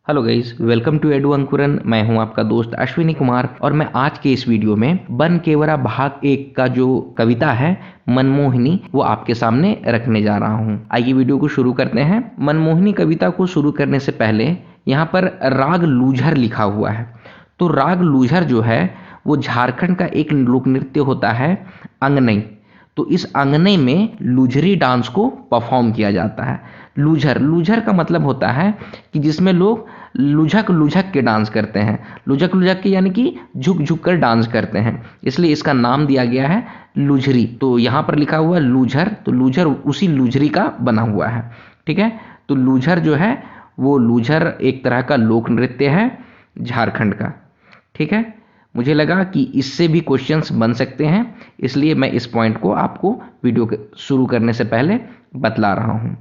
Hello guys, welcome to Edu Ankuran. मैं हूं आपका दोस्त अश्विनी कुमार और मैं आज के इस वीडियो में बन केवरा भाग 1 का जो कविता है मनमोहिनी वो आपके सामने रखने जा रहा हूं। आइए वीडियो को शुरू करते हैं। मनमोहिनी कविता को शुरू करने से पहले यहाँ पर राग लूझर लिखा हुआ है। तो राग लूझर जो है वो झारखंड का एक लोक नृत्य होता है अंगनई। तो इस अंगने में लुझरी डांस को परफॉर्म किया जाता है। लुझर लुझर का मतलब होता है कि जिसमें लोग लुझक लुझक के डांस करते हैं। लुझक लुझक के यानी कि झुक झुक कर डांस करते हैं, इसलिए इसका नाम दिया गया है लुझरी। तो यहाँ पर लिखा हुआ है लुझर, तो लुझर उसी लुझरी का बना हुआ है। ठीक है, तो लुझर जो है वो लुझर एक तरह का लोक नृत्य है झारखंड का। ठीक है, मुझे लगा कि इससे भी क्वेश्चंस बन सकते हैं, इसलिए मैं इस पॉइंट को आपको वीडियो के शुरू करने से पहले बतला रहा हूँ।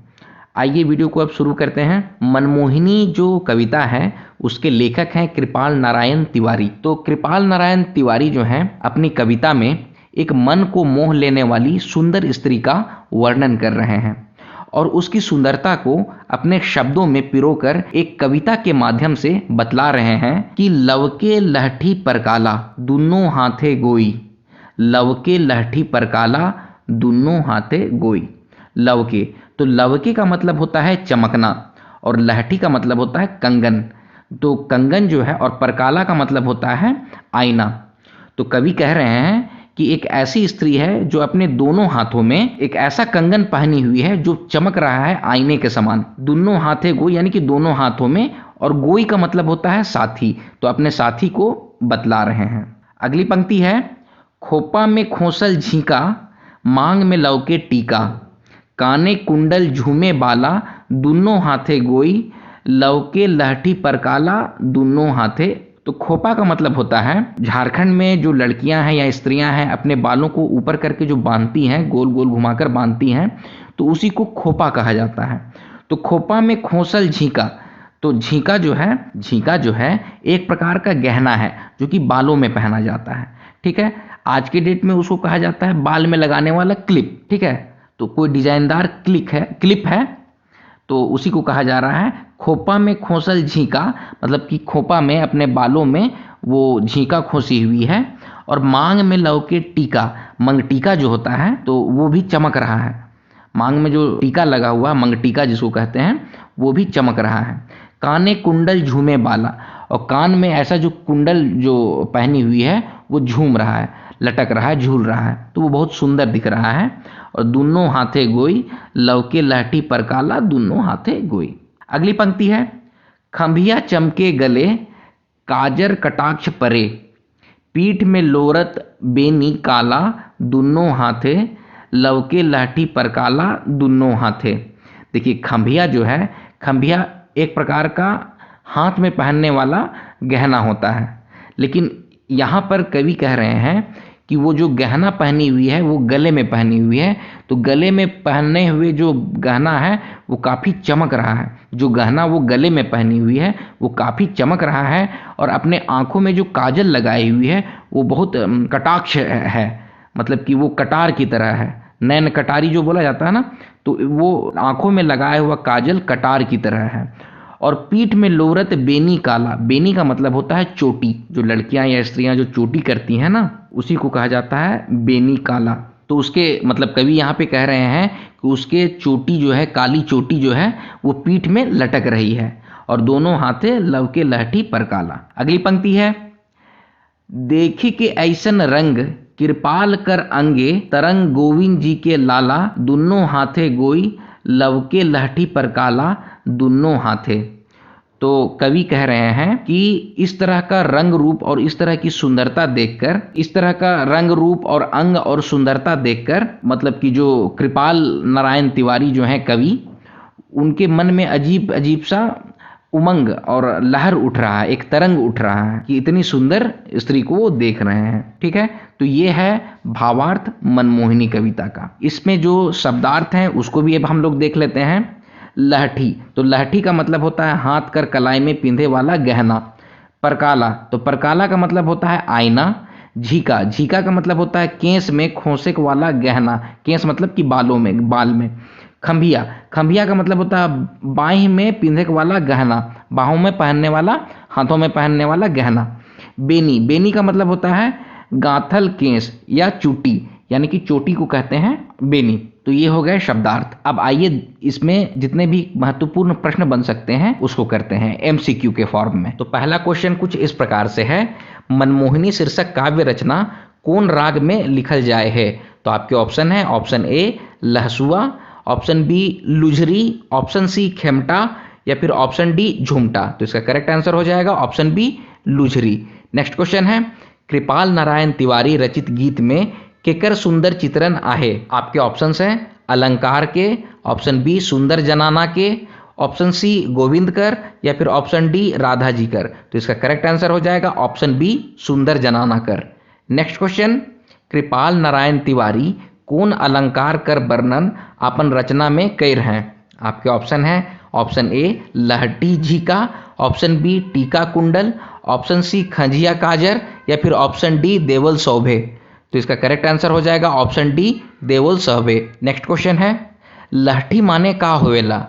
आइए वीडियो को अब शुरू करते हैं। मनमोहिनी जो कविता है उसके लेखक हैं कृपाल नारायण तिवारी। तो कृपाल नारायण तिवारी जो हैं अपनी कविता में एक मन को मोह लेने वाली सुंदर स्त्री का वर्णन कर रहे हैं और उसकी सुंदरता को अपने शब्दों में पिरोकर एक कविता के माध्यम से बतला रहे हैं कि लवके लहठी परकाला दुनों हाथे गोई। लवके लहठी परकाला दुनों हाथे गोई। लवके, तो लवके का मतलब होता है चमकना और लहठी का मतलब होता है कंगन। तो कंगन जो है और परकाला का मतलब होता है आईना। तो कवि कह रहे हैं कि एक ऐसी स्त्री है जो अपने दोनों हाथों में एक ऐसा कंगन पहनी हुई है जो चमक रहा है आईने के समान। दोनों हाथे गोई यानी कि दोनों हाथों में, और गोई का मतलब होता है साथी। तो अपने साथी को बतला रहे हैं। अगली पंक्ति है, खोपा में खोसल झींका मांग में लवके टीका काने कुंडल झूमे बाला दोनों हाथे गोई लवके लहठी परकाला दोनों हाथे। तो खोपा का मतलब होता है, झारखंड में जो लड़कियां हैं या स्त्रियां हैं अपने बालों को ऊपर करके जो बांधती हैं, गोल गोल घुमाकर बांधती हैं, तो उसी को खोपा कहा जाता है। तो खोपा में खोसल झींका, तो झींका जो है एक प्रकार का गहना है जो कि बालों में पहना जाता है। ठीक है, आज के डेट में उसको कहा जाता है बाल में लगाने वाला क्लिप। ठीक है, तो कोई डिजाइनदार क्लिप है तो उसी को कहा जा रहा है खोपा में खोसल झींका, मतलब कि खोपा में अपने बालों में वो झींका खोसी हुई है। और मांग में लवके टीका, मंग टीका जो होता है तो वो भी चमक रहा है। मांग में जो टीका लगा हुआ मंग टीका जिसको कहते हैं वो भी चमक रहा है। काने कुंडल झूमे बाला, और कान में ऐसा जो कुंडल जो पहनी हुई है वो झूम रहा है, लटक रहा है, झूल रहा है, तो वो बहुत सुंदर दिख रहा है। और दोनों हाथे गोई लवके लहठी परकाला दोनों हाथे गोई। अगली पंक्ति है, खंभिया चमके गले काजर कटाक्ष परे पीठ में लोरत बेनी काला दोनों हाथे लवके लहठी परकाला दोनों हाथे। देखिए खंभिया जो है, खंभिया एक प्रकार का हाथ में पहनने वाला गहना होता है, लेकिन यहाँ पर कवि कह रहे हैं कि वो जो गहना पहनी हुई है वो गले में पहनी हुई है। तो गले में पहने हुए जो गहना है वो काफ़ी चमक रहा है। जो गहना वो गले में पहनी हुई है वो काफ़ी चमक रहा है। और अपने आँखों में जो काजल लगाई हुई है वो बहुत कटाक्ष है, मतलब कि वो कटार की तरह है। नैन कटारी जो बोला जाता है ना, तो वो आँखों में लगाया हुआ काजल कटार की तरह है। और पीठ में लोरत बेनी काला, बेनी का मतलब होता है चोटी। जो लड़कियां या स्त्रियां जो चोटी करती हैं ना उसी को कहा जाता है बेनी काला। तो उसके मतलब कवि यहाँ पे कह रहे हैं कि उसके चोटी जो है, काली चोटी जो है वो पीठ में लटक रही है और दोनों हाथे लवके लहठी परकाला। अगली पंक्ति है, देखी के ऐसन रंग कृपाल कर अंगे तरंग गोविंद जी के लाला दोनों हाथे गोई लवके लहठी परकाला दोनों हाथे। तो कवि कह रहे हैं कि इस तरह का रंग रूप और इस तरह की सुंदरता देखकर, इस तरह का रंग रूप और अंग और सुंदरता देखकर, मतलब कि जो कृपाल नारायण तिवारी जो हैं कवि, उनके मन में अजीब अजीब सा उमंग और लहर उठ रहा है, एक तरंग उठ रहा है कि इतनी सुंदर स्त्री को वो देख रहे हैं। ठीक है, तो ये है भावार्थ मनमोहिनी कविता का। इसमें जो शब्दार्थ हैं उसको भी अब हम लोग देख लेते हैं। लहठी, तो लहठी का मतलब होता है हाथ कर कलाई में पिंधे वाला गहना। परकाला, तो परकाला का मतलब होता है आईना। झीका, झीका का मतलब होता है केस में खोंसे वाला गहना। केस मतलब कि बालों में, बाल में। खंभिया, खंभिया का मतलब होता है बाहीं में पिंधे वाला गहना, बाहों में पहनने वाला, हाथों में पहनने वाला गहना। बेनी, बेनी का मतलब होता है गांथल केस या चोटी, यानी कि चोटी को कहते हैं बेनी। तो ये हो गए शब्दार्थ। अब आइए इसमें जितने भी महत्वपूर्ण प्रश्न बन सकते हैं उसको करते हैं एमसीक्यू के फॉर्म में। तो पहला क्वेश्चन कुछ इस प्रकार से है, मनमोहिनी शीर्षक काव्य रचना कौन राग में लिखल जाए है? तो आपके ऑप्शन है, ऑप्शन ए लहसुआ, ऑप्शन बी लुझरी, ऑप्शन सी खेमटा या फिर ऑप्शन डी झुमटा। तो इसका करेक्ट आंसर हो जाएगा ऑप्शन बी लुझरी। नेक्स्ट क्वेश्चन है, कृपाल नारायण तिवारी रचित गीत में केकर सुंदर चित्रण आहे? आपके ऑप्शंस हैं अलंकार के, ऑप्शन बी सुंदर जनाना के, ऑप्शन सी गोविंद कर या फिर ऑप्शन डी राधा जी कर। तो इसका करेक्ट आंसर हो जाएगा ऑप्शन बी सुंदर जनाना कर। नेक्स्ट क्वेश्चन, कृपाल नारायण तिवारी कौन अलंकार कर वर्णन अपन रचना में कैर हैं? आपके ऑप्शन है, ऑप्शन ए लहटी झीका, ऑप्शन बी टीका कुंडल, ऑप्शन सी खंजिया काजर या फिर ऑप्शन डी देवल सौभे। तो इसका करेक्ट आंसर हो जाएगा ऑप्शन डी देवल सौभे। नेक्स्ट क्वेश्चन है, लहठी माने का होवेला?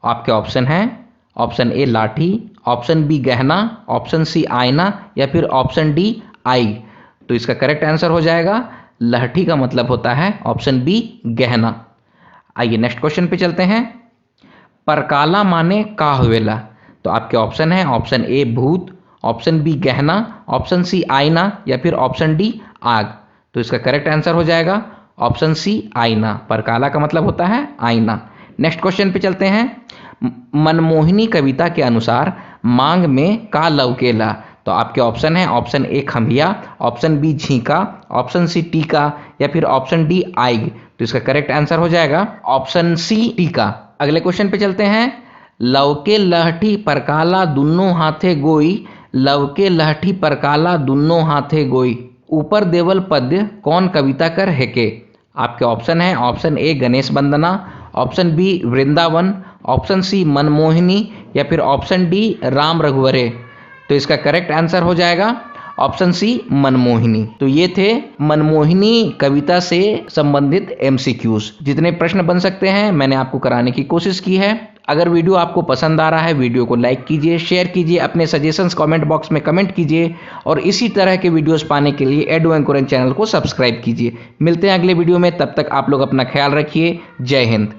आपके ऑप्शन है, ऑप्शन ए लाठी, ऑप्शन बी गहना, ऑप्शन सी आईना या फिर ऑप्शन डी आई। तो इसका करेक्ट आंसर हो जाएगा लहठी का मतलब होता है ऑप्शन बी गहना। आइए नेक्स्ट क्वेश्चन पे चलते हैं, परकाला माने का होवेला? तो आपके ऑप्शन है, ऑप्शन ए भूत, ऑप्शन बी गहना, ऑप्शन सी आईना या फिर ऑप्शन डी आग। तो इसका करेक्ट आंसर हो जाएगा ऑप्शन सी आईना। परकाला का मतलब होता है आईना। नेक्स्ट क्वेश्चन पे चलते हैं, मनमोहिनी कविता के अनुसार मांग में का लौकेला? तो आपके ऑप्शन है, ऑप्शन ए खंभिया, ऑप्शन बी झींका, ऑप्शन सी टीका या फिर ऑप्शन डी आइग। तो इसका करेक्ट आंसर हो जाएगा ऑप्शन सी टीका। अगले क्वेश्चन पे चलते हैं, लवके लहठी परकाला दुन्नो हाथे गोई, लवके लहठी परकाला दुन्नो हाथे गोई, ऊपर देवल पद्य कौन कविता कर हेके? आपके ऑप्शन है, option A Ganesh Vandana, option B Vrindavan, option C Manmohini या फिर ऑप्शन डी राम रघुवरे। तो इसका करेक्ट आंसर हो जाएगा ऑप्शन सी मनमोहिनी। तो ये थे मनमोहिनी कविता से संबंधित एमसीक्यूज। जितने प्रश्न बन सकते हैं मैंने आपको कराने की कोशिश की है। अगर वीडियो आपको पसंद आ रहा है वीडियो को लाइक कीजिए, शेयर कीजिए, अपने सजेशंस कमेंट बॉक्स में कमेंट कीजिए और इसी तरह के वीडियोस पाने के लिए एडु अंकुरन चैनल को सब्सक्राइब कीजिए। मिलते हैं अगले वीडियो में, तब तक आप लोग अपना ख्याल रखिए। जय हिंद।